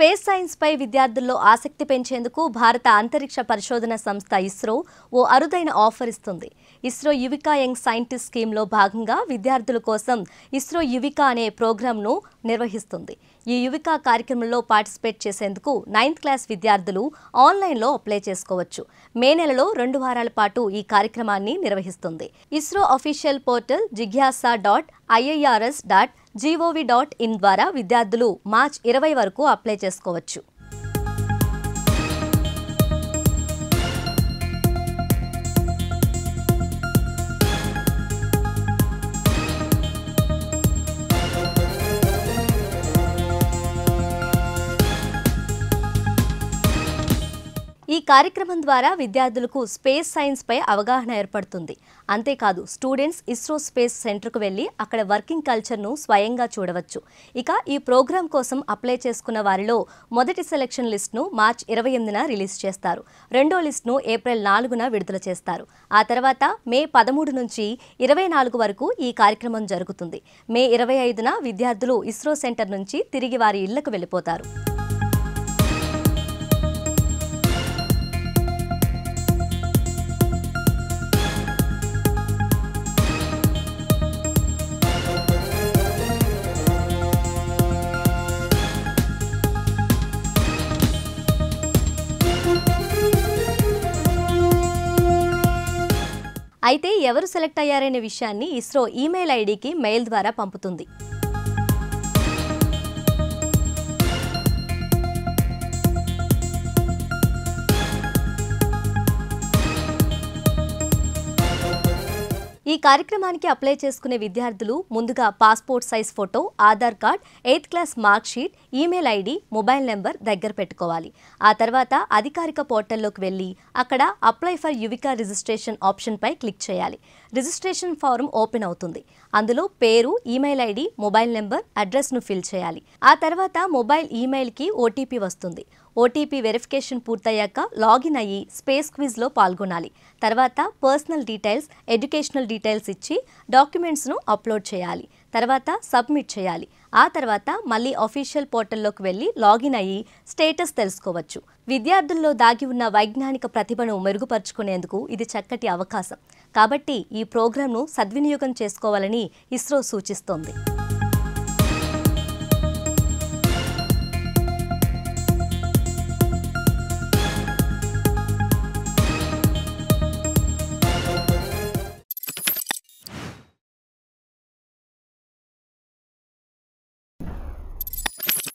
Space science పై విద్యార్థుల్లో ఆసక్తి పెంచేందుకు భారత అంతరిక్ష పరిశోధన సంస్థ ఇస్రో ఓ అరుదైన ఆఫర్ ఇస్తుంది. ఇస్రో యువికా యంగ్ సైంటిస్ట్ స్కీమ్లో భాగంగా విద్యార్థుల కోసం ఇస్రో యువికా అనే ప్రోగ్రాంను నిర్వహిస్తుంది. ఈ యువికా కార్యక్రమంలో పార్టిసిపేట్ చేసేందుకు 9th క్లాస్ విద్యార్థులు ఆన్లైన్లో అప్లై చేసుకోవచ్చు. మే నెలలో 2 వారాల పాటు ఈ కార్యక్రమాన్ని నిర్వహిస్తుంది. ఇస్రో అఫీషియల్ పోర్టల్ jigyasa.iirs.gov.in ద్వారా విద్యార్థులు మార్చి 20 వరకు అప్లై చేసుకోవచ్చు. ఈ కార్యక్రమం ద్వారా విద్యార్థులకు స్పేస్ సైన్స్ పై అవగాహన ఏర్పడుతుంది. అంతేకాదు స్టూడెంట్స్ ఇస్రో స్పేస్ సెంటర్కు వెళ్లి అక్కడ వర్కింగ్ కల్చర్ను స్వయంగా చూడవచ్చు. ఇక ఈ ప్రోగ్రాం కోసం అప్లై చేసుకున్న వారిలో మొదటి సెలక్షన్ లిస్ట్ను మార్చి 28న రిలీజ్ చేస్తారు. రెండో లిస్ట్ను ఏప్రిల్ 4న విడుదల చేస్తారు. ఆ తర్వాత మే 13 నుంచి 24 వరకు ఈ కార్యక్రమం జరుగుతుంది. మే 25న విద్యార్థులు ఇస్రో సెంటర్ నుంచి తిరిగి వారి ఇళ్లకు వెళ్లిపోతారు. అయితే ఎవరు సెలెక్ట్ అయ్యారనే విషయాన్ని ఇస్రో ఈమెయిల్ ఐడికి మెయిల్ ద్వారా పంపుతుంది. ఈ కార్యక్రమానికి అప్లై చేసుకునే విద్యార్థులు ముందుగా passport size photo, Aadhaar card, 8th class mark sheet, email ID, mobile number దగ్గర పెట్టుకోవాలి. ఆ తర్వాత అధికారిక పోర్టల్లోకి వెళ్ళి అక్కడ అప్లై ఫర్ యువికా రిజిస్ట్రేషన్ ఆప్షన్పై క్లిక్ చేయాలి. రిజిస్ట్రేషన్ ఫారం ఓపెన్ అవుతుంది. అందులో పేరు, ఈమెయిల్ ఐడి, మొబైల్ నెంబర్, అడ్రస్ను ఫిల్ చేయాలి. ఆ తర్వాత మొబైల్ ఈమెయిల్కి ఓటీపీ వస్తుంది. ఓటీపీ వెరిఫికేషన్ పూర్తయ్యాక లాగిన్ అయ్యి స్పేస్ క్విజ్లో పాల్గొనాలి. తర్వాత పర్సనల్ డీటెయిల్స్, ఎడ్యుకేషనల్ డీటెయిల్స్ ఇచ్చి డాక్యుమెంట్స్ను అప్లోడ్ చేయాలి. తర్వాత సబ్మిట్ చేయాలి. ఆ తర్వాత మళ్ళీ అఫీషియల్ పోర్టల్లోకి వెళ్ళి లాగిన్ అయ్యి స్టేటస్ తెలుసుకోవచ్చు. విద్యార్థుల్లో దాగి ఉన్న వైజ్ఞానిక ప్రతిభను మెరుగుపరుచుకునేందుకు ఇది చక్కటి అవకాశం. కాబట్టి ఈ ప్రోగ్రాంను సద్వినియోగం చేసుకోవాలని ఇస్రో సూచిస్తోంది.